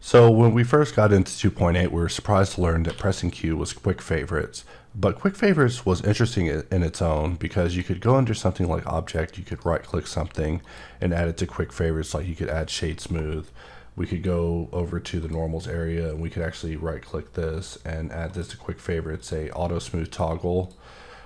So when we first got into 2.8, we were surprised to learn that pressing Q was quick favorites. But quick favorites was interesting in its own because you could go under something like object, you could right click something and add it to quick favorites, like you could add shade smooth. We could go over to the normals area and we could actually right click this and add this to quick favorites, say auto smooth toggle.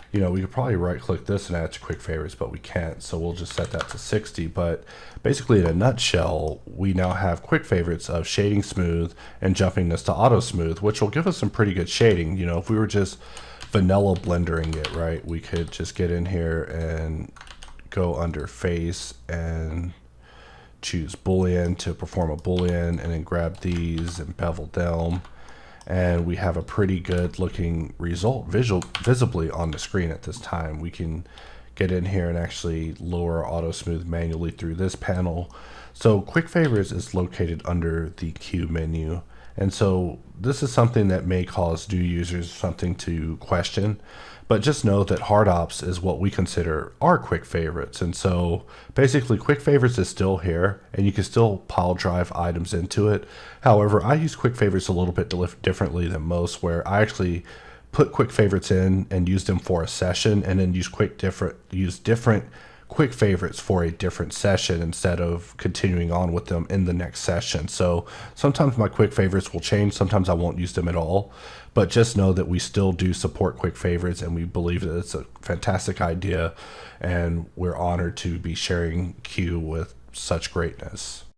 You know, we could probably right click this and add it to quick favorites, but we can't, so we'll just set that to 60. But basically, in a nutshell, we now have quick favorites of shading smooth and jumping this to auto smooth, which will give us some pretty good shading. You know, if we were just vanilla blendering it, right, we could just get in here and go under face and choose boolean to perform a boolean, and then grab these and bevel them, and we have a pretty good looking result visibly on the screen at this time. We can get in here and actually lower auto smooth manually through this panel. So quick favorites is located under the Q menu, and so this is something that may cause new users something to question, but just know that hardops is what we consider our quick favorites. And so basically quick favorites is still here and you can still pile drive items into it. However, I use quick favorites a little bit differently than most, where I actually put quick favorites in and use them for a session, and then use different quick favorites for a different session instead of continuing on with them in the next session. So sometimes my quick favorites will change, sometimes I won't use them at all, but just know that we still do support quick favorites and we believe that it's a fantastic idea, and we're honored to be sharing Q with such greatness.